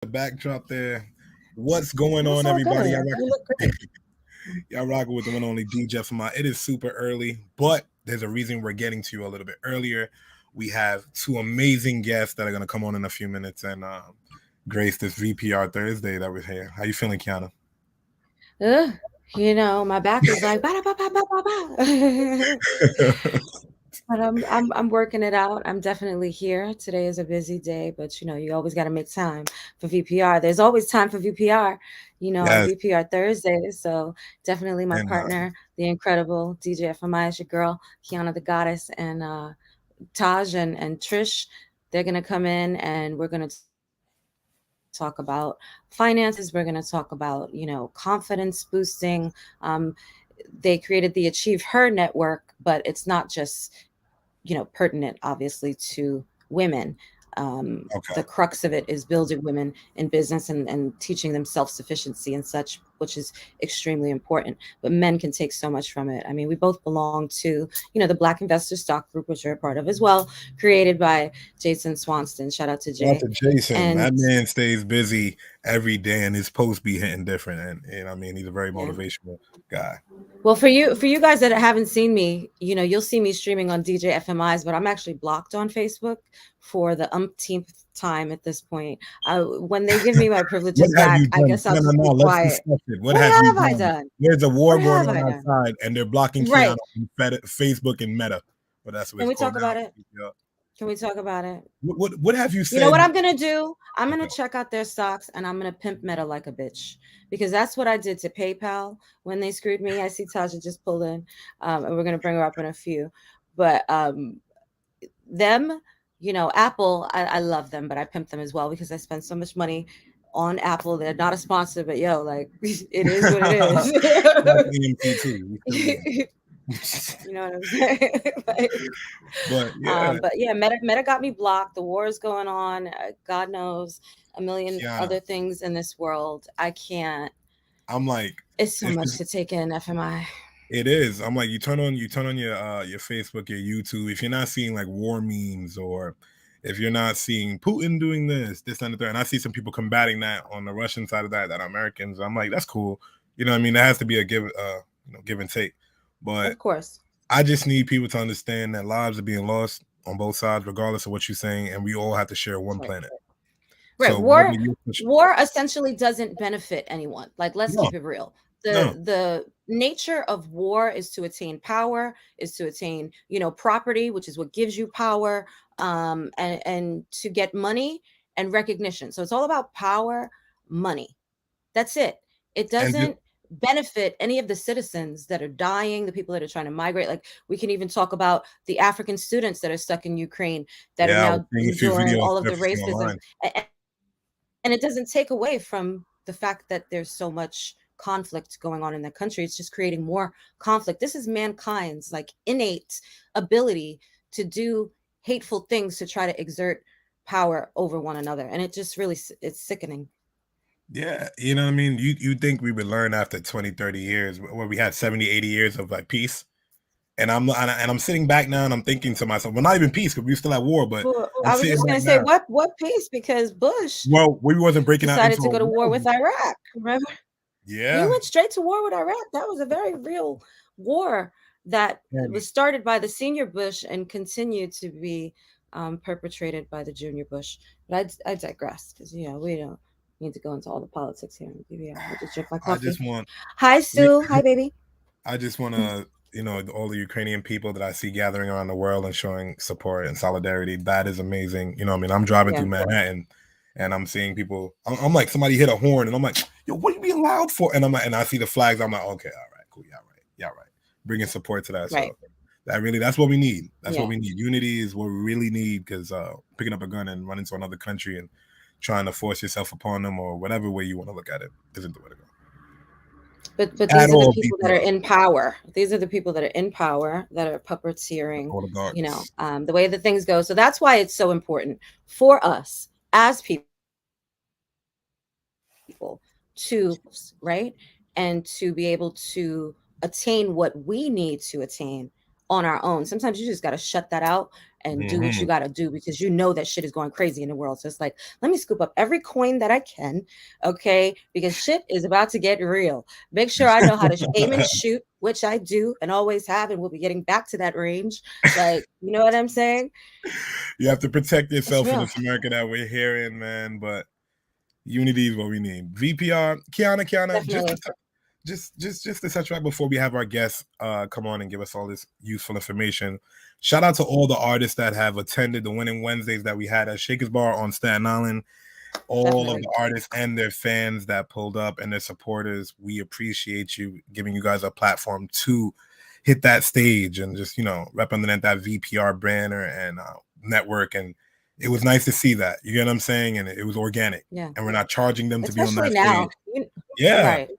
the backdrop there. What's going That's on, all everybody? good. You look great. Y'all rocking with the one and only DJ from my. It is super early, but there's a reason we're getting to you a little bit earlier. We have two amazing guests that are gonna come on in a few minutes and grace this VPR Thursday that we're here. How you feeling, Kiana? Ugh, my back is like ba ba ba ba ba ba. But I'm working it out. I'm definitely here. Today is a busy day, but you always got to make time for VPR. There's always time for VPR, on Yes, VPR Thursdays. So definitely my and partner, the incredible DJ FMI, is your girl, Kiana the Goddess, and Taj and Trish. They're gonna come in and we're gonna talk about finances. We're gonna talk about confidence boosting. They created the AchieveHER network, but it's not just pertinent, obviously, to women. The okay. crux of it is building women in business and teaching them self-sufficiency and such, which is extremely important. But men can take so much from it. I mean, we both belong to, the Black Investor Stock Group, which you're a part of as well, created by Jason Swanston. Shout out to Shout out Jay. to Jason. And That man stays busy every day, and his posts be hitting different. And I mean, he's a very yeah. motivational guy. Well, for you guys that haven't seen me, you'll see me streaming on DJ FMI's, but I'm actually blocked on Facebook for the umpteenth time at this point. When they give me my What privileges have back, you I done? guess I'll No, no, just no. be Let's quiet. discuss it. What What have you have I done? done? There's a war What going have on I done? outside, and they're blocking Right. Keanu on Facebook and Meta. But that's what Can it's we called talk now. about it? Yeah. Can we talk about it? What have you You know said? what I'm gonna do? I'm gonna Okay. check out their stocks and I'm gonna pimp Meta like a bitch because that's what I did to PayPal when they screwed me. I see Tasha just pulled in, and we're gonna bring her up in a few. But them, Apple, I love them, but I pimp them as well because I spend so much money on Apple. They're not a sponsor, but yo, like it is what it is. That's EMT too. We still need You know what I'm saying? Like, But yeah, but yeah, Meta got me blocked. The war is going on. God knows a million Kiana, other things in this world. I can't. I'm like, It's so if much it's, to take in. FMI. it is. I'm like, you turn on your Facebook, your YouTube. If you're not seeing like war memes, or if you're not seeing Putin doing this and the third, and I see some people combating that on the Russian side of that are Americans. I'm like, that's cool. You know what I mean? There has to be a give and take. But Of course. I just need people to understand that lives are being lost on both sides, regardless of what you're saying, and we all have to share one Right. planet. Right. So whether you War essentially doesn't benefit anyone. Like, let's no, keep it real. no, The nature of war is to attain power, is to attain, property, which is what gives you power, and to get money and recognition. So it's all about power, money. That's it. It and doesn't benefit any of the citizens that are dying, the people that are trying to migrate. Like, we can even talk about the African students that are stuck in Ukraine that are yeah, I was now seeing a few enduring videos all of the surfacing racism. online. And it doesn't take away from the fact that there's so much conflict going on in the country. It's just creating more conflict. This is mankind's like innate ability to do hateful things to try to exert power over one another, and it just really it's sickening. Yeah, you know what I mean? You think we would learn after 20, 30 years where we had 70, 80 years of like peace? And I'm sitting back now and I'm thinking to myself, well, not even peace because we still at war, but Well, I'm I was sitting just back going to say now. what peace, because Bush Well, we wasn't breaking out decided into to a go to war war. with Iraq. Remember, he Yeah. went straight to war with Iraq. That was a very real war that And was started by the senior Bush and continued to be perpetrated by the junior Bush. But I digress because we don't need to go into all the politics here in BBR. I just drink my I coffee. just want Hi Sue. Hi baby. I just want to, all the Ukrainian people that I see gathering around the world and showing support and solidarity. That is amazing. You know what I mean? I'm driving Yeah. through Manhattan and I'm seeing people. I'm like, somebody hit a horn and I'm like, yo, what are you being loud for? And I'm like, and I see the flags. I'm like, okay, all right, cool. Yeah, right. Yeah, right. Bringing support to that. Right. So that's what we need. That's what Yeah. we need. Unity is what we really need because picking up a gun and running to another country and trying to force yourself upon them or whatever way you want to look at it isn't the way to go. But At these are the all, people that are BPR, in power. These are the people that are in power that are puppeteering, oligarchs. the way that things go. So that's why it's so important for us as people to, right, and to be able to attain what we need to attain on our own. Sometimes you just got to shut that out and do what you got to do, because you know that shit is going crazy in the world. So it's like, let me scoop up every coin that I can, okay? Because shit is about to get real. Make sure I know how to aim and shoot, which I do and always have, and we'll be getting back to that range. Like, you know what I'm saying? You have to protect yourself in real. this America that we're here in, man. But unity is what we need. VPR, Kiana, Definitely. just to touch right before we have our guests come on and give us all this useful information. Shout out to all the artists that have attended the Winning Wednesdays that we had at Shaker's Bar on Staten Island. All Definitely. of the artists and their fans that pulled up and their supporters. We appreciate you giving you guys a platform to hit that stage and just, represent that VPR banner and network. And it was nice to see that. You get what I'm saying? And it was organic. Yeah. And we're not charging them to be on Especially that now. stage. Yeah. Right.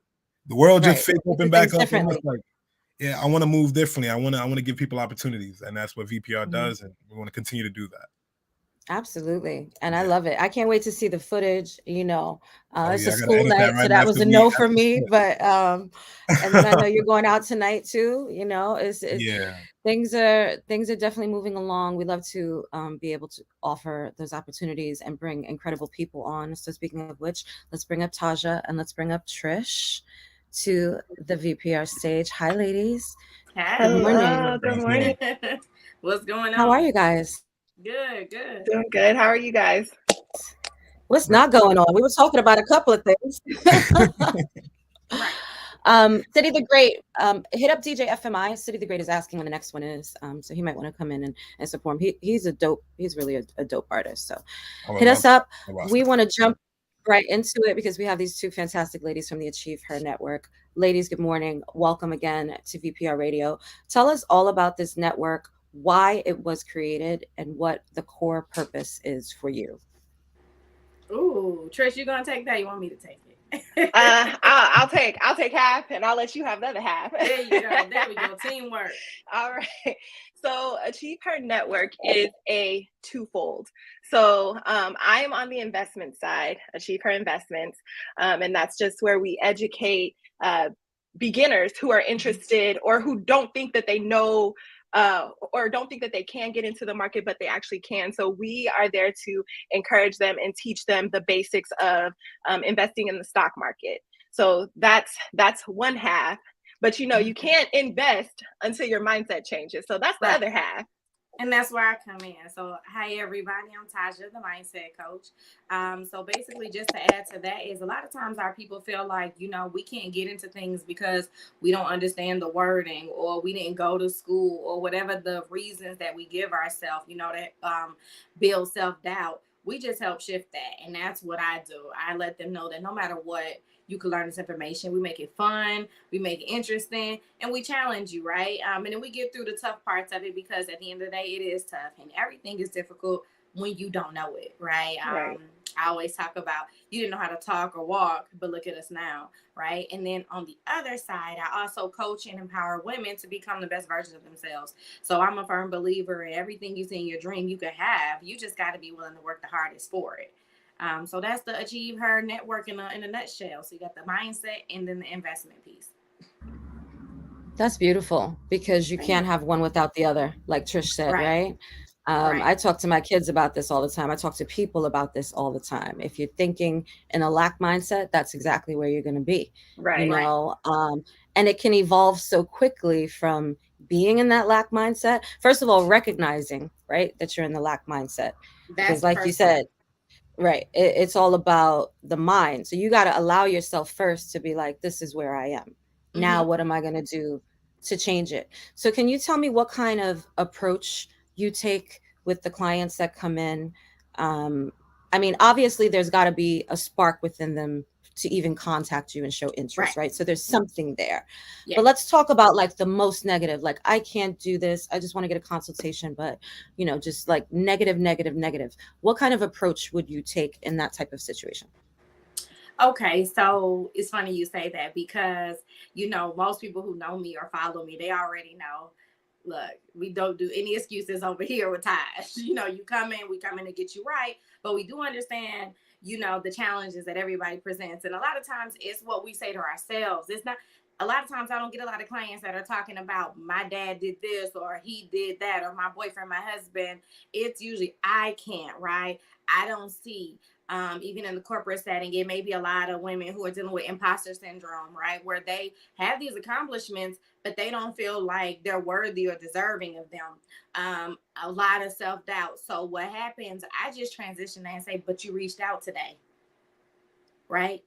The world just Right. opened We do back things up. differently. Like, yeah, I want to move differently. I want to give people opportunities. And that's what VPR Mhm. does. And we want to continue to do that. Absolutely. And I Yeah. love it. I can't wait to see the footage. Oh, it's yeah, a I gotta school edit that night, right so that after was a we no for after me. split. But and then I know you're going out tonight too. It's Yeah. things are definitely moving along. We love to be able to offer those opportunities and bring incredible people on. So speaking of which, let's bring up Tajah and let's bring up Trish to the VPR stage. Hi, ladies. Good morning. Hello, good morning. What's going on? How are you guys? Good. Doing good. How are you guys? What's not going on? We were talking about a couple of things. Right. City the Great, hit up DJ FMI. City the Great is asking when the next one is. So he might want to come in and support him. He's really a dope artist. So hit us up. We want to jump right into it because we have these two fantastic ladies from the AchieveHER network. Ladies, good morning. Welcome again to VPR Radio. Tell us all about this network, why it was created, and what the core purpose is for you. Ooh, Trish, you gonna take that? You want me to take it? I'll take half, and I'll let you have the other half. There you go. There we go. Teamwork. All right. So AchieveHER Network is a twofold. So I am on the investment side, AchieveHER Investments, and that's just where we educate beginners who are interested or who don't think that they know or don't think that they can get into the market, but they actually can. So we are there to encourage them and teach them the basics of investing in the stock market. So that's one half. But you can't invest until your mindset changes. So that's the other half. And that's where I come in. So, hi, everybody. I'm Tajah, the mindset coach. So basically, just to add to that is a lot of times our people feel like, we can't get into things because we don't understand the wording or we didn't go to school or whatever the reasons that we give ourselves, that build self-doubt. We just help shift that. And that's what I do. I let them know that no matter what, you can learn this information. We make it fun, we make it interesting, and we challenge you, right? And then we get through the tough parts of it because at the end of the day, it is tough and everything is difficult when you don't know it, right? Right. I always talk about you didn't know how to talk or walk, but look at us now, right? And then on the other side, I also coach and empower women to become the best versions of themselves. So I'm a firm believer in everything you see in your dream you could have. You just got to be willing to work the hardest for it. So that's the AchieveHER network in a nutshell. So you got the mindset and then the investment piece. That's beautiful because you can't have one without the other, like Trish said, right? I talk to my kids about this all the time. I talk to people about this all the time. If you're thinking in a lack mindset, that's exactly where you're going to be. Right. And it can evolve so quickly from being in that lack mindset. First of all, recognizing, right, that you're in the lack mindset. Because like you said, right, it's all about the mind. So you got to allow yourself first to be like, this is where I am. Mm-hmm. Now, what am I going to do to change it? So can you tell me what kind of approach you take with the clients that come in? I mean, obviously, there's got to be a spark within them to even contact you and show interest, right? So there's something there. Yeah. But let's talk about like the most negative, like, I can't do this. I just want to get a consultation, but, just like negative. What kind of approach would you take in that type of situation? Okay, so it's funny you say that because, most people who know me or follow me, they already know, look, we don't do any excuses over here with Taj. You come in, we come in to get you right, but we do understand, the challenges that everybody presents. And a lot of times it's what we say to ourselves. It's not, a lot of times I don't get a lot of clients that are talking about my dad did this or he did that or my boyfriend, my husband. It's usually I can't, right? I don't see. Even in the corporate setting, it may be a lot of women who are dealing with imposter syndrome, right? Where they have these accomplishments, but they don't feel like they're worthy or deserving of them. A lot of self-doubt. So what happens, I just transition and say, but you reached out today, right?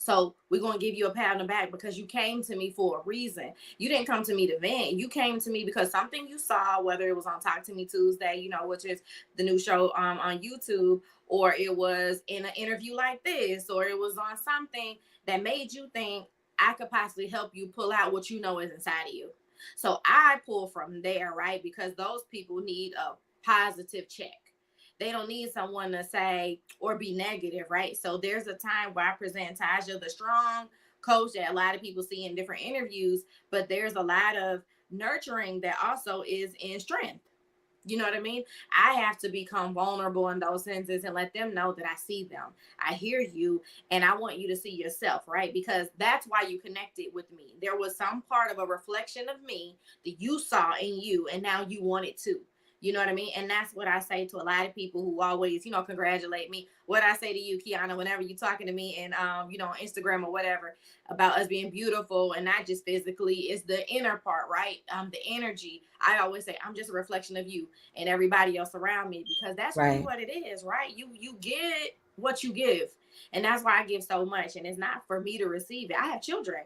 So we're going to give you a pat on the back because you came to me for a reason. You didn't come to me to vent. You came to me because something you saw, whether it was on Talk to Me Tuesday, which is the new show on YouTube, or it was in an interview like this, or it was on something that made you think I could possibly help you pull out what you know is inside of you. So I pull from there, right? Because those people need a positive check. They don't need someone to say or be negative, right? So there's a time where I present Tajah, the strong coach that a lot of people see in different interviews, but there's a lot of nurturing that also is in strength. You know what I mean? I have to become vulnerable in those senses and let them know that I see them. I hear you, and I want you to see yourself, right? Because that's why you connected with me. There was some part of a reflection of me that you saw in you, and now you want it too. You know what I mean? And that's what I say to a lot of people who always, congratulate me. What I say to you, Kiana, whenever you're talking to me and, on Instagram or whatever about us being beautiful and not just physically, it's the inner part, right? The energy. I always say, I'm just a reflection of you and everybody else around me, because that's really what it is, right? You get what you give. And that's why I give so much. And it's not for me to receive it. I have children.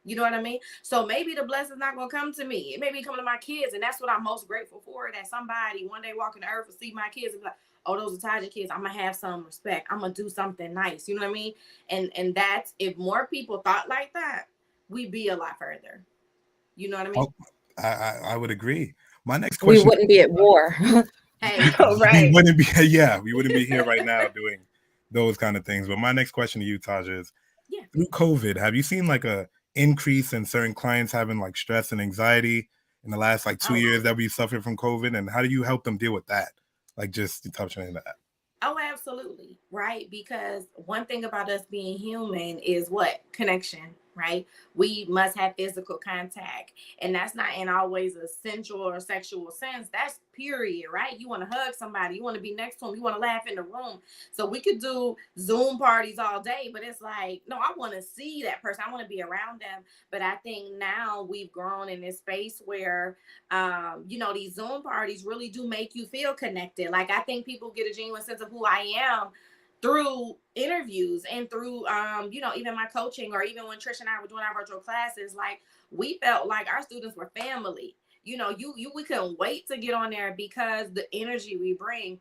You know what I mean? So maybe the blessing's not going to come to me. It may be coming to my kids. And that's what I'm most grateful for, that somebody one day walking the earth will see my kids and be like, oh, those are Tajah kids. I'm going to have some respect. I'm going to do something nice. You know what I mean? And that's, if more people thought like that, we'd be a lot further. You know what I mean? Oh, I would agree. My next question. We wouldn't be at war. Hey, right. We wouldn't be here right now doing those kind of things. But my next question to you, Tajah, is through COVID, have you seen like a increase in certain clients having like stress and anxiety in the last like 2 years that we suffered from COVID? And how do you help them deal with that? Like just touching on that. Oh, absolutely. Right. Because one thing about us being human is what? Connection. Right. We must have physical contact. And that's not in always a sensual or sexual sense. That's period. Right. You want to hug somebody. You want to be next to them. You want to laugh in the room. So we could do Zoom parties all day. But it's like, no, I want to see that person. I want to be around them. But I think now we've grown in this space where, these Zoom parties really do make you feel connected. Like, I think people get a genuine sense of who I am through interviews and through, even my coaching, or even when Trish and I were doing our virtual classes, like we felt like our students were family. We couldn't wait to get on there because the energy we bring.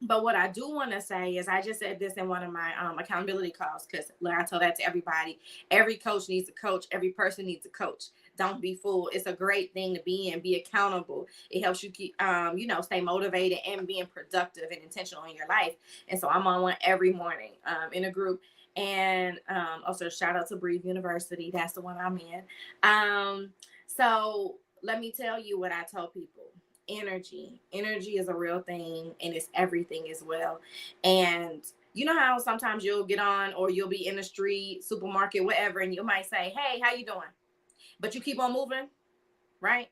But what I do want to say is, I just said this in one of my accountability calls, because I tell that to everybody. Every coach needs a coach. Every person needs a coach. Don't be fooled. It's a great thing to be in. Be accountable. It helps you keep, stay motivated and being productive and intentional in your life. And so I'm on one every morning in a group. And also shout out to Breathe University. That's the one I'm in. So let me tell you what I tell people. Energy is a real thing, and it's everything as well. And you know how sometimes you'll get on, or you'll be in the street, supermarket, whatever, and you might say, hey, how you doing? But you keep on moving, right?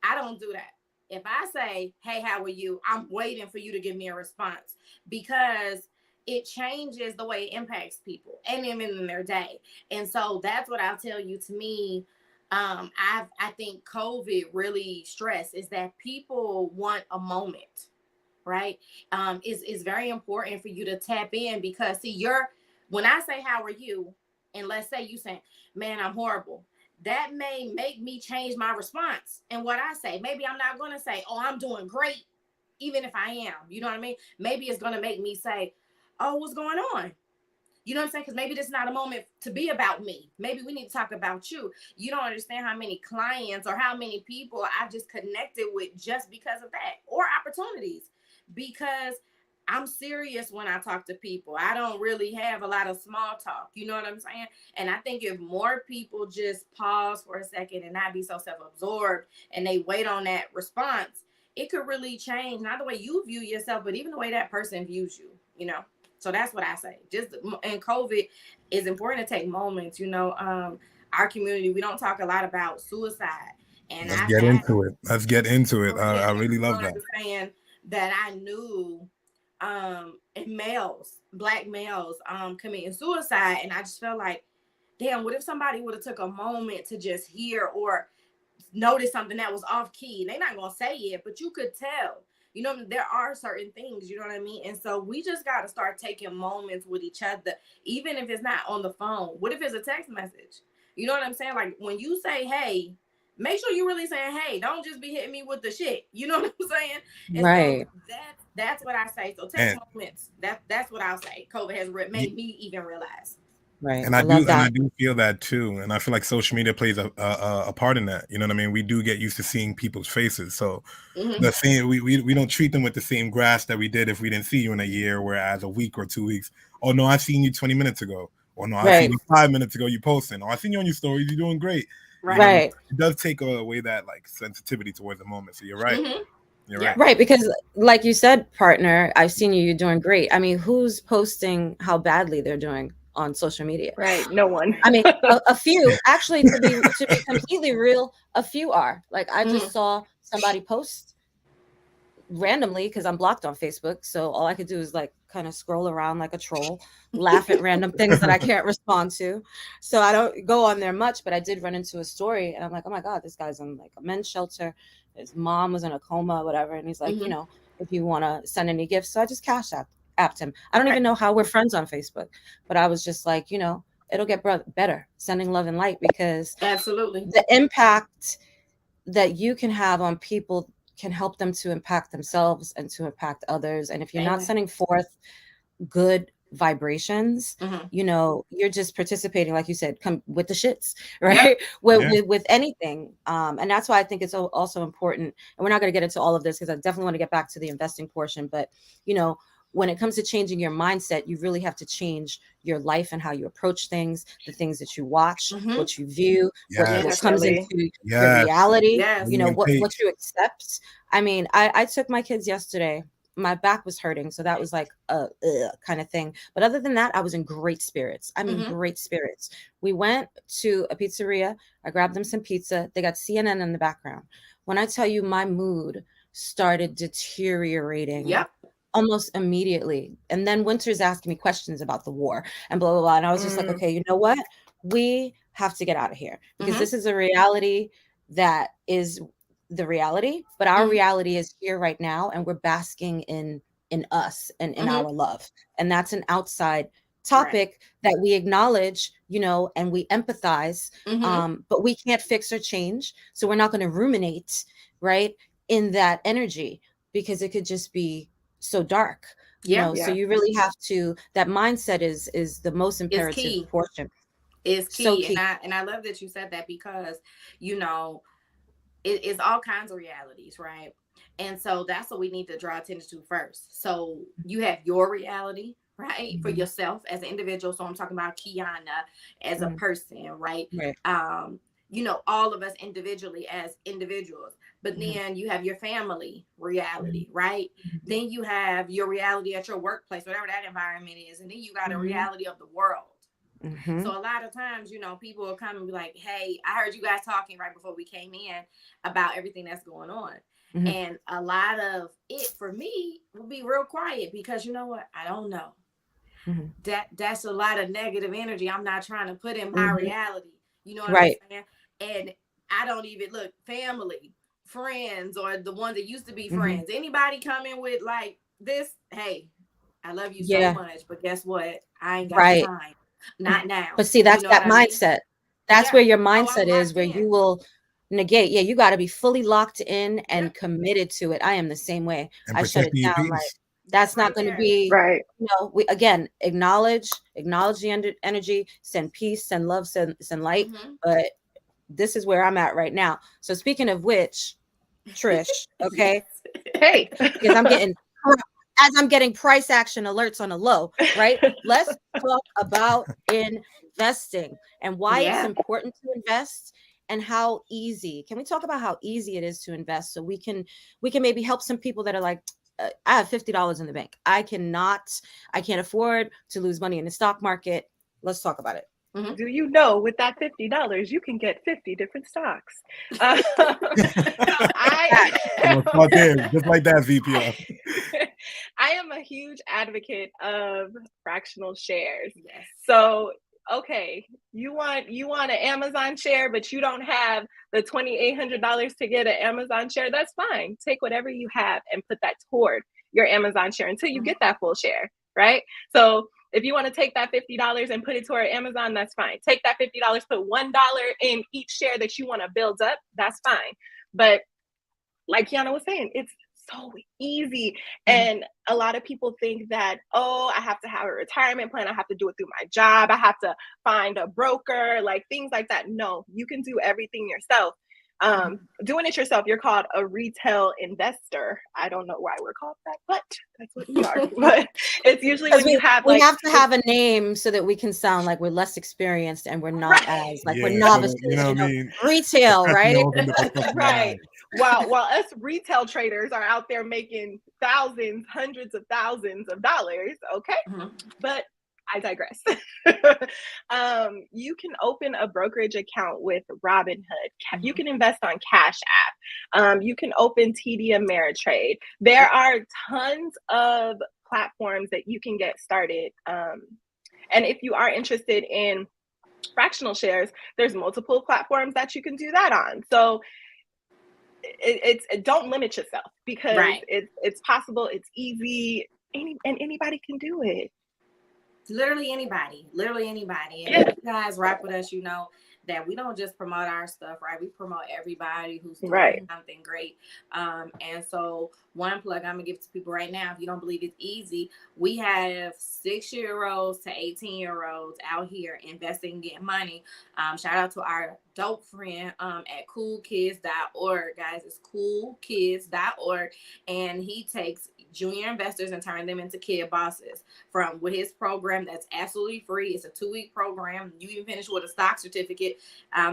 I don't do that. If I say, hey, how are you? I'm waiting for you to give me a response, because it changes the way it impacts people and even in their day. And so that's what I'll tell you. To me, I think COVID really stressed is that people want a moment, right? It's very important for you to tap in, because when I say, how are you? And let's say you say, man, I'm horrible. That may make me change my response. And what I say, maybe I'm not going to say, oh, I'm doing great, even if I am, you know what I mean? Maybe it's going to make me say, oh, what's going on? You know what I'm saying? Because maybe this is not a moment to be about me. Maybe we need to talk about you. You don't understand how many clients or how many people I've just connected with just because of that, or opportunities, because I'm serious when I talk to people. I don't really have a lot of small talk. You know what I'm saying? And I think if more people just pause for a second and not be so self-absorbed, and they wait on that response, it could really change not the way you view yourself, but even the way that person views you, So that's what I say. Just and COVID is important to take moments. Our community, we don't talk a lot about suicide, and Let's I've get had into it. Let's get into it. I really love that. saying that I knew and black males committing suicide, and I just felt like, damn, what if somebody would have took a moment to just hear or notice something that was off key? They're not gonna say it, but you could tell. There are certain things, you know what I mean? And so we just got to start taking moments with each other, even if it's not on the phone. What if it's a text message? You know what I'm saying? Like when you say, hey, make sure you're really saying, hey, don't just be hitting me with the shit. You know what I'm saying? And Right. so that's what I say. So take moments. That's what I'll say. COVID has made me even realize. Right. And I do feel that too. And I feel like social media plays a part in that. You know what I mean? We do get used to seeing people's faces. So the same, we don't treat them with the same grass that we did if we didn't see you in a year, whereas a week or 2 weeks. Oh no, I've seen you 20 minutes ago. Or no, I've seen you 5 minutes ago, you posting. Or I seen you on your stories, you're doing great. Right. It does take away that like sensitivity towards the moment. So you're right. You're right. Right, because like you said, partner, I've seen you, you're doing great. I mean, who's posting how badly they're doing on social media? Right. No one. I mean, a few, actually, to be completely real, a few are. Like I just saw somebody post randomly because I'm blocked on Facebook. So all I could do is like kind of scroll around like a troll, laugh at random things that I can't respond to. So I don't go on there much, but I did run into a story and I'm like, oh my God, this guy's in like a men's shelter. His mom was in a coma, whatever. And he's like, if you want to send any gifts. So I just cash apped him. I don't even know how we're friends on Facebook, but I was just like, it'll get better sending love and light, because absolutely the impact that you can have on people can help them to impact themselves and to impact others. And if you're not sending forth good vibrations, you're just participating, like you said, come with the shits, right? With anything. And that's why I think it's also important. And we're not going to get into all of this because I definitely want to get back to the investing portion. But, when it comes to changing your mindset, you really have to change your life and how you approach things, the things that you watch, what you view, what comes into your reality, what you accept. I mean, I took my kids yesterday. My back was hurting, so that was like a kind of thing. But other than that, I was in great spirits. I mean, great spirits. We went to a pizzeria. I grabbed them some pizza. They got CNN in the background. When I tell you, my mood started deteriorating. Almost immediately. And then Winter's asking me questions about the war and blah, blah, blah. And I was just like, okay, you know what? We have to get out of here because this is a reality that is the reality, but our reality is here right now. And we're basking in us and in our love. And that's an outside topic that we acknowledge, and we empathize, but we can't fix or change. So we're not going to ruminate, right, in that energy, because it could just be so dark, so you really have to, that mindset is the most imperative portion. Is key. So key. And I love that you said that, because it's all kinds of realities, right? And so that's what we need to draw attention to first. So you have your reality, right, for yourself as an individual. So I'm talking about Kiana as a person, right? All of us individually as individuals. But then you have your family reality, right? Then you have your reality at your workplace, whatever that environment is. And then you got a reality of the world. So a lot of times, people will come and be like, hey, I heard you guys talking right before we came in about everything that's going on. And a lot of it for me will be real quiet, because you know what? I don't know. That's a lot of negative energy I'm not trying to put in my reality. You know what I'm saying? And I don't even look, family, friends, or the ones that used to be friends. Anybody coming with like this, hey, I love you so much, but guess what? I ain't got time. Not now. But see, that's that mindset. That's where your mindset is, where you will negate. Yeah, you got to be fully locked in and committed to it. I am the same way. I shut it down. Like, that's not going to be right. We again acknowledge the energy, send peace, send love, send light. But this is where I'm at right now. So speaking of which, Trish, okay, hey, because I'm getting price action alerts on a low, right? Let's talk about investing and why it's important to invest, and how easy. Can we talk about how easy it is to invest, so we can maybe help some people that are like, I have $50 in the bank. I can't afford to lose money in the stock market. Let's talk about it. Mm-hmm. Do you know with that $50 you can get 50 different stocks? Just like that, VPR. I am a huge advocate of fractional shares. Yes. So, okay, you want an Amazon share, but you don't have the $2,800 to get an Amazon share. That's fine. Take whatever you have and put that toward your Amazon share until you get that full share, right? So if you want to take that $50 and put it toward Amazon, that's fine. Take that $50, put $1 in each share that you want to build up, that's fine. But like Kiana was saying, it's so easy. And a lot of people think that, I have to have a retirement plan. I have to do it through my job. I have to find a broker, like things like that. No, you can do everything yourself. Doing it yourself, you're called a retail investor. I don't know why we're called that, but that's what we are. But it's usually when you have we have to have a name so that we can sound like we're less experienced and we're not as like we're novices. You know what I mean? Retail, right? Right. While us retail traders are out there making thousands, hundreds of thousands of dollars. Okay. But I digress. You can open a brokerage account with Robinhood. You can invest on Cash App. You can open TD Ameritrade. There are tons of platforms that you can get started. And if you are interested in fractional shares, there's multiple platforms that you can do that on. So don't limit yourself, because it's possible, it's easy, and anybody can do it. Literally anybody. And if you guys rock with us, you know that we don't just promote our stuff, right? We promote everybody who's doing something great. And so one plug I'm gonna give to people right now, if you don't believe it's easy, we have 6-year-olds to 18-year-olds out here investing, getting money. Shout out to our dope friend at coolkids.org, guys. It's coolkids.org, and he takes junior investors and turn them into kid bosses with his program that's absolutely free. It's a 2-week program. You even finish with a stock certificate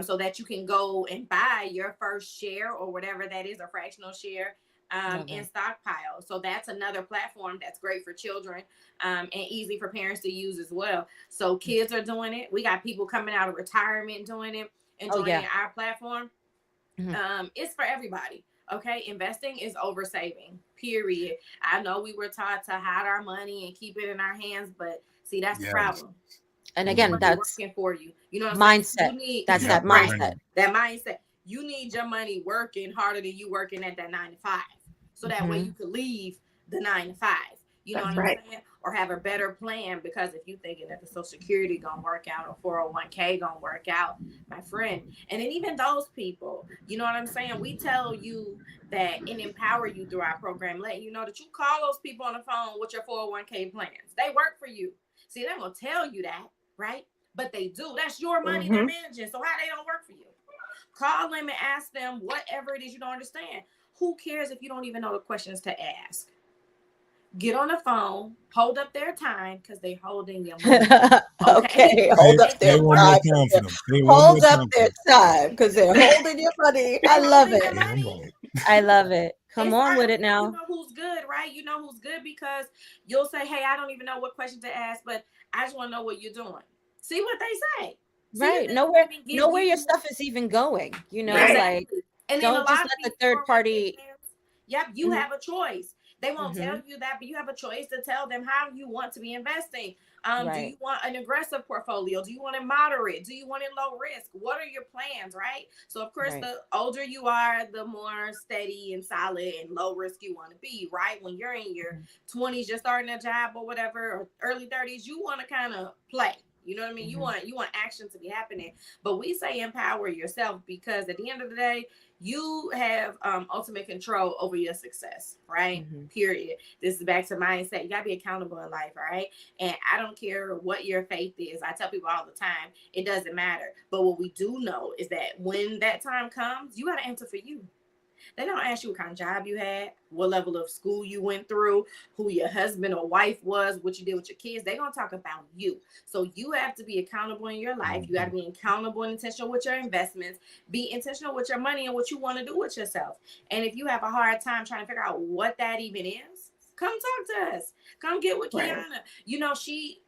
so that you can go and buy your first share or whatever that is, a fractional share in stockpile. So that's another platform that's great for children and easy for parents to use as well. So kids are doing it. We got people coming out of retirement doing it and joining our platform. It's for everybody. Okay, investing is over saving, period. I know we were taught to hide our money and keep it in our hands, but see, that's the problem. And again, that's working for you. You know what I'm mindset. saying? You need, that's that mindset. That mindset. You need your money working harder than you working at that 9 to 5. So that way you could leave the 9 to 5. You know what I'm saying? Or have a better plan, because if you thinking that the Social Security gonna work out or 401k gonna work out, my friend, and then even those people, you know what I'm saying? We tell you that and empower you through our program, letting you know that you call those people on the phone with your 401k plans. They work for you. See, they're gonna tell you that, right? But they do. That's your money they're managing. So how they don't work for you? Call them and ask them whatever it is you don't understand. Who cares if you don't even know the questions to ask? Get on the phone, hold up their time, because they're holding your money. Okay, hold up their time. Hold up their time because they're holding your money. I love it. I love it. Come on with it now. You know who's good, right? You know who's good, because you'll say, hey, I don't even know what question to ask, but I just want to know what you're doing. See what they say. Right. Know where your stuff is even going. You know, like, and don't just let the third party. Yep, you have a choice. They won't tell you that, but you have a choice to tell them how you want to be investing. Do you want an aggressive portfolio? Do you want it moderate? Do you want it low risk? What are your plans, right? So, of course, the older you are, the more steady and solid and low risk you want to be, right? When you're in your 20s, you're starting a job or whatever, or early 30s, you want to kind of play. You know what I mean? You want action to be happening. But we say empower yourself, because at the end of the day, you have ultimate control over your success, right? Period. This is back to mindset. You got to be accountable in life, right? And I don't care what your faith is. I tell people all the time, it doesn't matter. But what we do know is that when that time comes, you got to answer for you. They don't ask you what kind of job you had, what level of school you went through, who your husband or wife was, what you did with your kids. They're going to talk about you. So you have to be accountable in your life. You got to be accountable and intentional with your investments. Be intentional with your money and what you want to do with yourself. And if you have a hard time trying to figure out what that even is, Come talk to us. Come get with Right. Kiana. You know,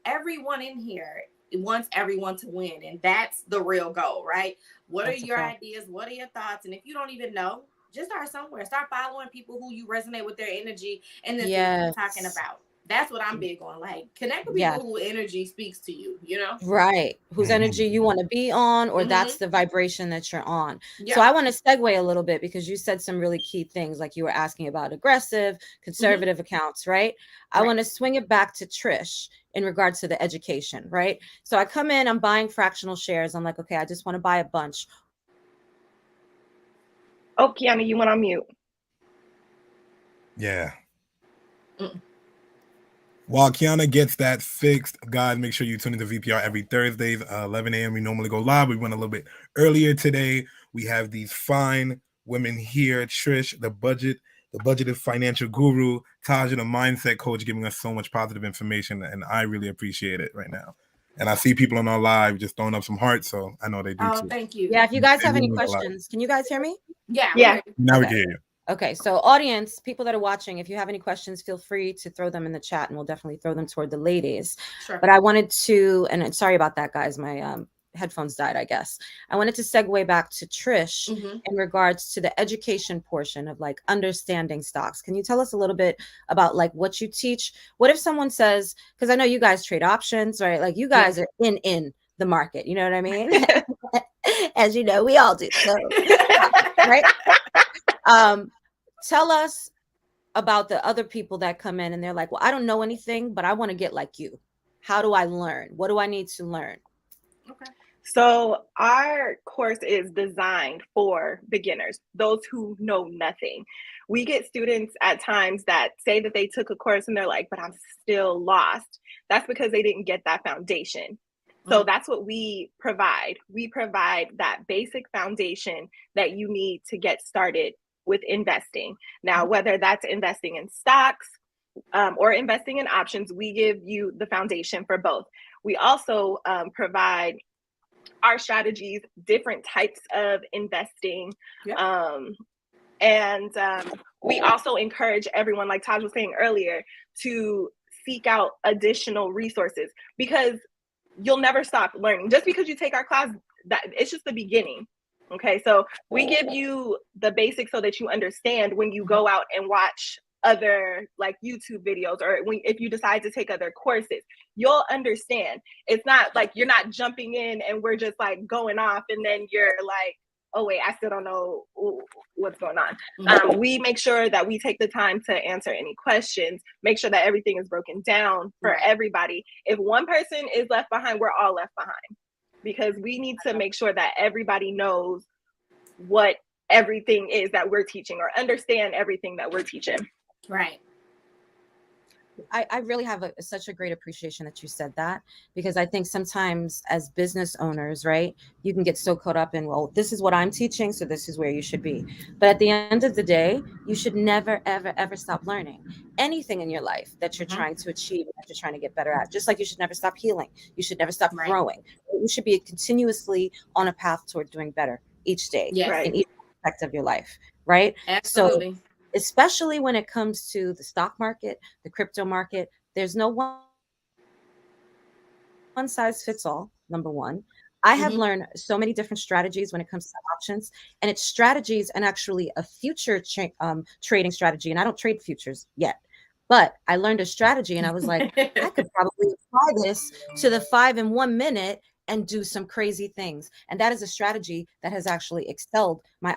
everyone in here wants everyone to win, and that's the real goal, right? What That's are a your fact. ideas? What are your thoughts? And if you don't even know, just start somewhere. Start following people who you resonate with their energy and the things they're talking Yes. about. That's what I'm big on. Like, connect with Yes. people who energy speaks to you, you know? Right. Whose energy you want to be on, or Mhm. that's the vibration that you're on. Yeah. So I want to segue a little bit because you said some really key things, like you were asking about aggressive, conservative accounts, right? I Right. want to swing it back to Trish in regards to the education, right? So I come in, I'm buying fractional shares. I'm like, okay, I just want to buy a bunch. Oh, Kiana, you went on mute. Yeah. Mm. While Kiana gets that fixed, guys, make sure you tune into VPR every Thursdays, 11 a.m. We normally go live. We went a little bit earlier today. We have these fine women here. Trish, the budgeted financial guru, Tajah, the mindset coach, giving us so much positive information, and I really appreciate it right now. And I see people on our live just throwing up some hearts, so I know they do too. Thank you. Yeah, if you guys have It any means a lot. questions, can you guys hear me? Yeah. Yeah. Now we Okay. can hear you. Okay, so audience, people that are watching, if you have any questions, feel free to throw them in the chat and we'll definitely throw them toward the ladies. Sure. But I wanted to, and sorry about that, guys, my headphones died, I guess. I wanted to segue back to Trish in regards to the education portion of like understanding stocks. Can you tell us a little bit about like what you teach? What if someone says, because I know you guys trade options, right? Like you guys are in the market, you know what I mean? As you know, we all do. So, right? Tell us about the other people that come in and they're like, well, I don't know anything, but I want to get like you. How do I learn? What do I need to learn? Okay. So our course is designed for beginners, those who know nothing. We get students at times that say that they took a course and they're like, but I'm still lost. That's because they didn't get that foundation. So that's what we provide. We provide that basic foundation that you need to get started with investing. Now, whether that's investing in stocks or investing in options, we give you the foundation for both. We also provide our strategies, different types of investing. And we also encourage everyone, like Taj was saying earlier, to seek out additional resources, because you'll never stop learning. Just because you take our class, that it's just the beginning. Okay, so we give you the basics so that you understand when you go out and watch other like YouTube videos, or if you decide to take other courses, you'll understand. It's not like you're not jumping in and we're just like going off and then you're like, oh wait, I still don't know what's going on. We make sure that we take the time to answer any questions, make sure that everything is broken down for everybody. If one person is left behind, we're all left behind, because we need to make sure that everybody knows what everything is that we're teaching, or understand everything that we're teaching. Right. I really have such a great appreciation that you said that, because I think sometimes as business owners, right, you can get so caught up in, well, this is what I'm teaching, so this is where you should be. But at the end of the day, you should never, ever, ever stop learning anything in your life that you're trying to achieve, that you're trying to get better at. Just like you should never stop healing. You should never stop growing. You should be continuously on a path toward doing better each day in each aspect of your life, right? Absolutely. So, especially when it comes to the stock market, the crypto market, there's no one size fits all, number one. I have learned so many different strategies when it comes to options, and it's strategies and actually a future trading strategy. And I don't trade futures yet, but I learned a strategy and I was like, I could probably apply this to the 5 in 1 minute and do some crazy things. And that is a strategy that has actually excelled my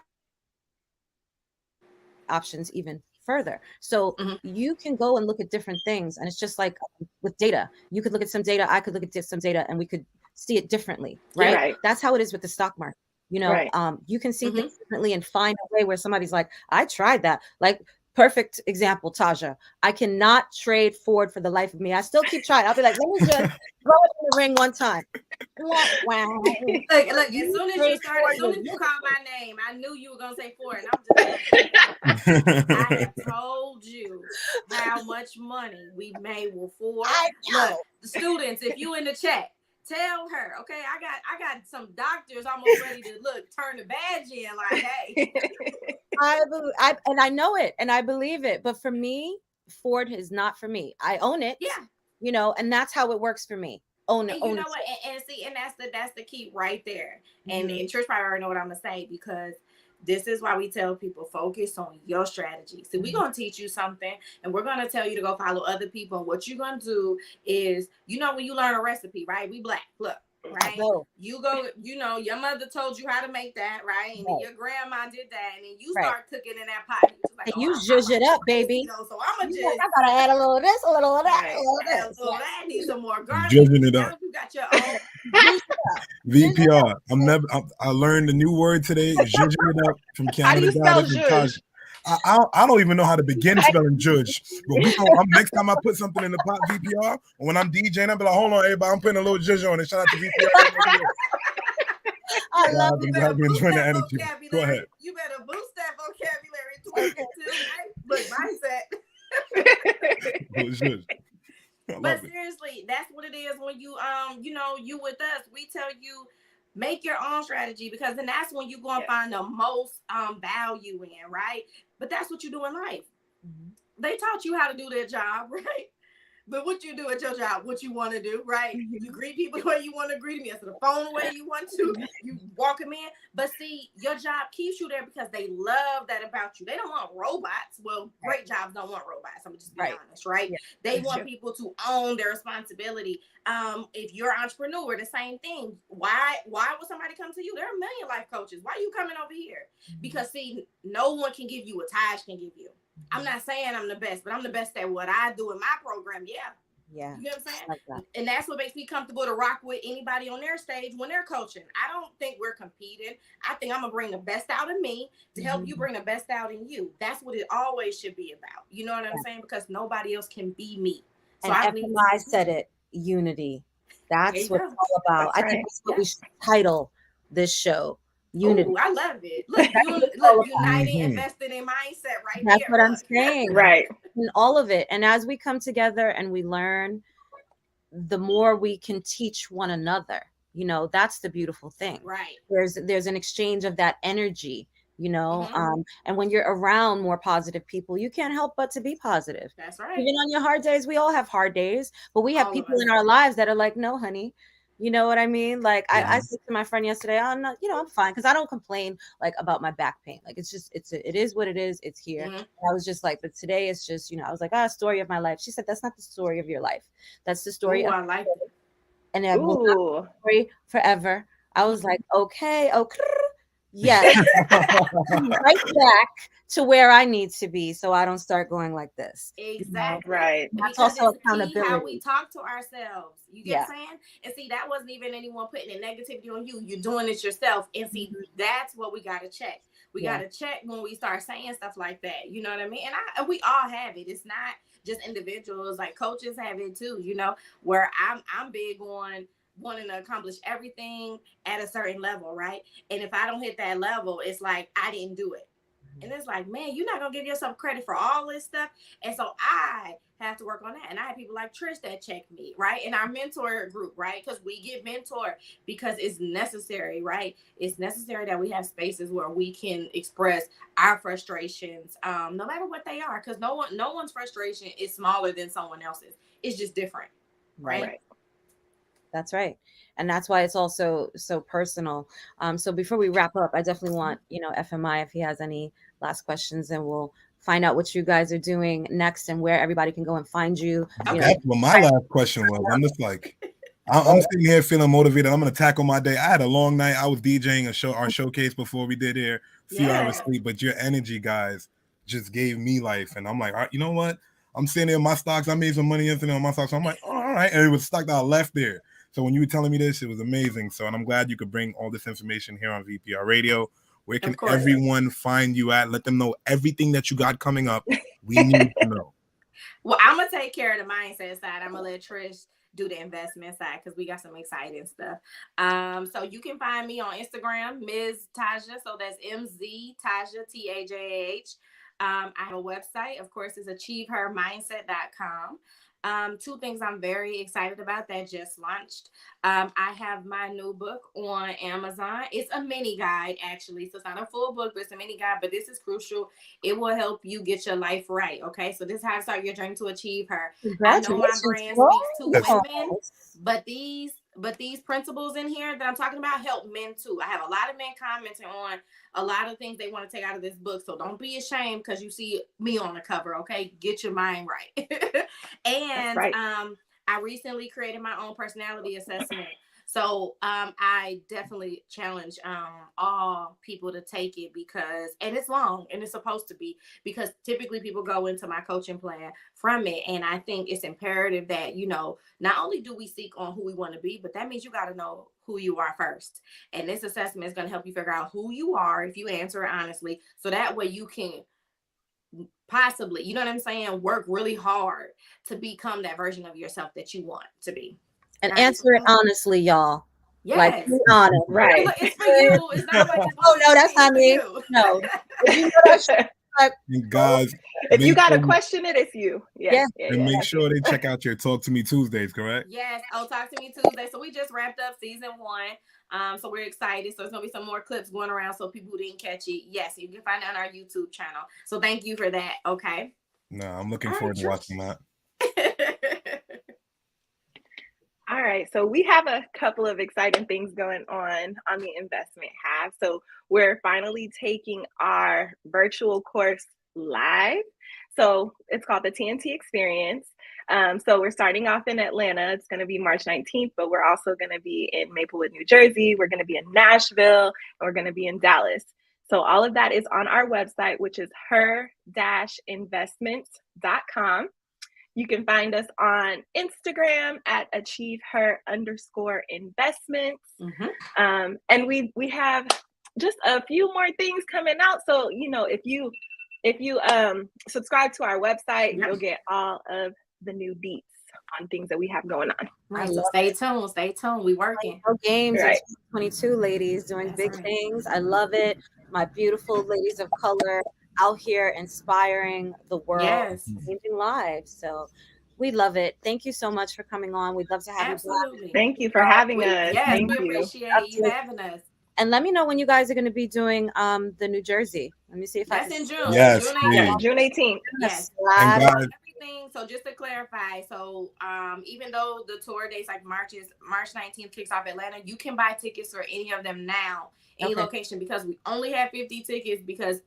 options even further. So you can go and look at different things, and it's just like with data. You could look at some data, I could look at some data, and we could see it differently, right? That's how it is with the stock market. You know, you can see things differently and find a way where somebody's like, I tried that. Like, perfect example, Tajah. I cannot trade Ford for the life of me. I still keep trying. I'll be like, let me just throw it in the ring one time. Wow. Look, as soon as you started, as soon as you called my name, I knew you were gonna say Ford. And I'm just I have told you how much money we made with Ford. Look, the students, if you in the chat, tell her, okay, I got some doctors almost ready to turn the badge in, like, hey. I know it and I believe it. But for me, Ford is not for me. I own it. Yeah. You know, and that's how it works for me. Own it. And you know what? And see, and that's the key right there. And Trish probably already know what I'm gonna say, because this is why we tell people focus on your strategy. So we're gonna teach you something, and we're gonna tell you to go follow other people. And what you're gonna do is, you know, when you learn a recipe, right? We Black, look. Right, you go, you know, your mother told you how to make that, right? And then your grandma did that, and then you start cooking in that pot. And like, you zhuzh it up, baby. So I'm just, I gotta add a little of this, a little of that, Right. a little of this. I need some more garlic. Zhuzhing it up. You got your own VPR. I learned a new word today. Zhuzhing it up from How do you spell zhuzh? I don't even know how to begin spelling judge. But next time I put something in the pot, VPR, or when I'm DJing, I'll be like, hold on, everybody, I'm putting a little judge on it. Shout out to VPR. I love it. I've been enjoying the energy. Go ahead. You better boost that vocabulary to mindset. But seriously, that's what it is when you you know, you with us. We tell you, make your own strategy, because then that's when you're going to find the most value in, right? But that's what you do in life. They taught you how to do their job, right? But what you do at your job, what you want to do, right? You greet people the way you want to greet them. You answer the phone the way you want to. You walk them in. But see, your job keeps you there because they love that about you. They don't want robots. Well, great jobs don't want robots. I'm just being honest, right? Yeah. They want people to own their responsibility. If you're an entrepreneur, the same thing. Why would somebody come to you? There are a million life coaches. Why are you coming over here? Because see, no one can give you what Taj can give you. I'm not saying I'm the best, but I'm the best at what I do in my program. Yeah. You know what I'm saying? Like that. And that's what makes me comfortable to rock with anybody on their stage when they're coaching. I don't think we're competing. I think I'm going to bring the best out of me to help you bring the best out in you. That's what it always should be about. You know what I'm saying? Because nobody else can be me. So and FMI said it, unity. That's what it's all about. I think that's what we should title this show. Unity. Ooh, I love it. Look, united, invested in mindset, right? That's what I'm saying. Right. And all of it. And as we come together and we learn, the more we can teach one another. You know, that's the beautiful thing. Right. There's an exchange of that energy, you know. And when you're around more positive people, you can't help but to be positive. That's right. Even on your hard days, we all have hard days, but we have people in our lives that are like, no, honey. You know what I mean? Like I said to my friend yesterday, I'm not, you know, I'm fine, because I don't complain like about my back pain. Like it is what it is. It's here. And I was just like, but today it's just, you know, I was like, story of my life. She said, that's not the story of your life. That's the story. I like it. And it will not be story forever. I was like, okay, yes, right back to where I need to be, so I don't start going like this. Exactly. Right. That's also accountability. How we talk to ourselves. You get what I'm saying? And see, that wasn't even anyone putting the negativity on you. You're doing it yourself. And see, that's what we got to check. We got to check when we start saying stuff like that. You know what I mean? And we all have it. It's not just individuals. Like coaches have it too. You know, where I'm big on wanting to accomplish everything at a certain level, right? And if I don't hit that level, it's like I didn't do it. And it's like, man, you're not gonna give yourself credit for all this stuff. And so I have to work on that. And I have people like Trish that check me, right? In our mentor group, right? Because we get mentored because it's necessary, right? It's necessary that we have spaces where we can express our frustrations, no matter what they are, because no one's frustration is smaller than someone else's. It's just different, right? That's right. And that's why it's also so personal. So before we wrap up, I definitely want, you know, FMI, if he has any last questions, and we'll find out what you guys are doing next and where everybody can go and find you. Okay. That's what my last question was. I'm just like, I'm sitting here feeling motivated. I'm going to tackle my day. I had a long night. I was DJing our showcase before we did here, a few hours sleep, but your energy, guys, just gave me life. And I'm like, all right, you know what? I'm sitting there in my stocks. I made some money yesterday on my stocks. So I'm like, all right. And it was stock that I left there. So when you were telling me this, it was amazing. So, and I'm glad you could bring all this information here on VPR Radio. Where can everyone find you at? Let them know everything that you got coming up. We need to know. Well, I'm going to take care of the mindset side. I'm going to let Trish do the investment side because we got some exciting stuff. So you can find me on Instagram, Ms. Tajah. So that's MZ Tajah, TAJAH. I have a website, of course, it's AchieveHERmindset.com. Two things I'm very excited about that just launched. I have my new book on Amazon. It's a mini guide, actually. So it's not a full book, but it's a mini guide. But this is crucial. It will help you get your life right. Okay. So this is how to start your journey to achieve her. I know my brand speaks to women, but these principles in here that I'm talking about help men too. I have a lot of men commenting on a lot of things they want to take out of this book. So don't be ashamed because you see me on the cover. Okay. Get your mind right. And right. I recently created my own personality assessment. So I definitely challenge all people to take it because, and it's long and it's supposed to be, because typically people go into my coaching plan from it. And I think it's imperative that, you know, not only do we seek on who we want to be, but that means you got to know who you are first. And this assessment is going to help you figure out who you are if you answer it honestly. So that way you can possibly, you know what I'm saying, work really hard to become that version of yourself that you want to be. And answer it honestly, y'all. Yes. Like, be honest. Right. It's for you. It's not like it's oh, no, that's not me. No. You know that shit, like, guys, if you got to question it, it's you. Yeah. And make sure they check out your Talk to Me Tuesdays, correct? Yes. Oh, Talk to Me Tuesday. So we just wrapped up season 1. So we're excited. So there's going to be some more clips going around. So people who didn't catch it, yes, you can find it on our YouTube channel. So thank you for that. Okay. No, I'm looking forward to watching that. All right, so we have a couple of exciting things going on the investment half. So we're finally taking our virtual course live. So it's called the Tnt Experience. So we're starting off in Atlanta. It's going to be March 19th, but we're also going to be in Maplewood, New Jersey. We're going to be in Nashville, and we're going to be in Dallas. So all of that is on our website, which is her-investments.com. You can find us on Instagram at AchieveHER_investments. And we have just a few more things coming out. So, you know, if you subscribe to our website, you'll get all of the new beats on things that we have going on. Right. So stay tuned. We working. Games right. 22 ladies doing big things. I love it. My beautiful ladies of color out here inspiring the world, changing lives. So we love it. Thank you so much for coming on. We'd love to have you back. Thank you for having us. Yes, Thank we you. appreciate you having us. And let me know when you guys are going to be doing the New Jersey. Let me see if that's in June. Yes, June 18th. Yes. And guys, everything. So just to clarify, so even though the tour dates like March 19th kicks off Atlanta, you can buy tickets for any of them now. Any location, because we only have 50 tickets because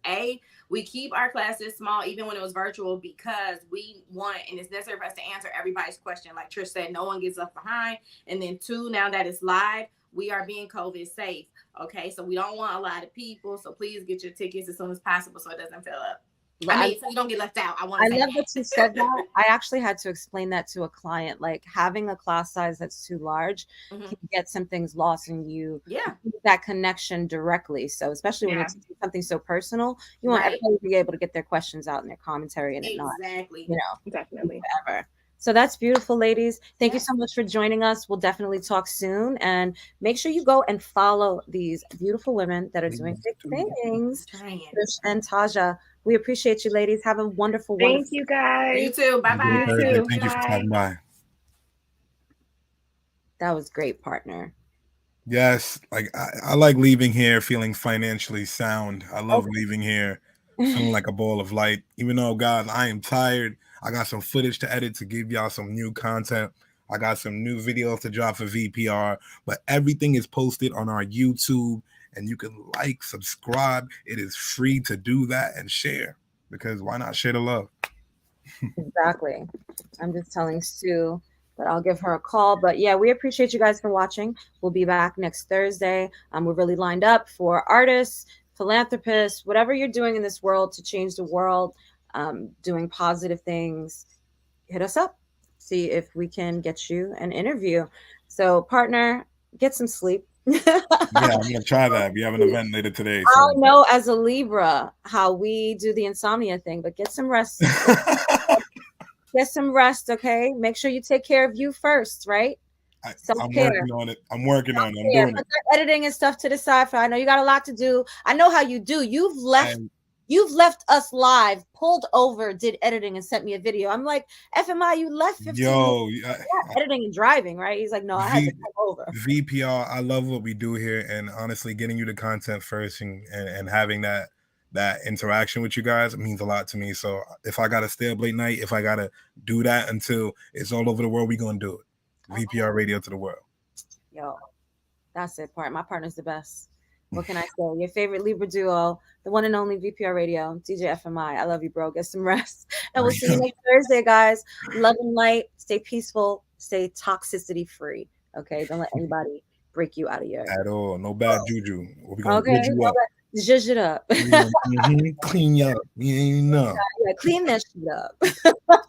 we keep our classes small even when it was virtual because we want, and it's necessary for us to answer everybody's question. Like Trish said, no one gets left behind. And then 2, now that it's live, we are being COVID safe. Okay, so we don't want a lot of people. So please get your tickets as soon as possible so it doesn't fill up. So you don't get left out. I love that you said that. I actually had to explain that to a client. Like having a class size that's too large can get some things lost in you. Yeah. That connection directly. So especially when it's something so personal, you want everybody to be able to get their questions out and their commentary and exactly. You know, definitely. Whatever. So that's beautiful, ladies. Thank you so much for joining us. We'll definitely talk soon. And make sure you go and follow these beautiful women that are doing big things. Trish and Tajah. We appreciate you, ladies. Have a wonderful one. Thank you, guys. You too. Bye-bye. Thank you for stopping by. That was great, partner. Yes. Like I like leaving here feeling financially sound. I love leaving here feeling like a ball of light. Even though, God, I am tired. I got some footage to edit to give y'all some new content. I got some new videos to drop for VPR, but everything is posted on our YouTube, and you can like, subscribe. It is free to do that and share, because why not share the love? Exactly. I'm just telling Sue that I'll give her a call. But yeah, we appreciate you guys for watching. We'll be back next Thursday. We're really lined up for artists, philanthropists, whatever you're doing in this world to change the world, doing positive things. Hit us up. See if we can get you an interview. So, partner, get some sleep. Yeah, I'm gonna try that. We have an event later today. So. I know as a Libra how we do the insomnia thing, but get some rest. Get some rest, okay? Make sure you take care of you first, right? I'm working on it. I'm doing it. Put that editing and stuff to the side. I know you got a lot to do. I know how you do. You've left You've left us live, pulled over, did editing, and sent me a video. I'm like, FMI, you left 15 minutes editing and driving, right? He's like, no, I had to come over. VPR, I love what we do here, and honestly, getting you the content first and having that interaction with you guys means a lot to me. So if I gotta stay up late night, if I gotta do that until it's all over the world, we gonna do it. VPR radio to the world. Yo, that's it. My partner's the best. What can I say? Your favorite Libra duo, the one and only VPR radio, DJ FMI. I love you, bro. Get some rest. And we'll see you next Thursday, guys. Love and light. Stay peaceful. Stay toxicity free. Okay. Don't let anybody break you out of your. At all. No bad juju. We're going to you up. Zhuzh it up. Clean you up. You know. Yeah, clean that shit up.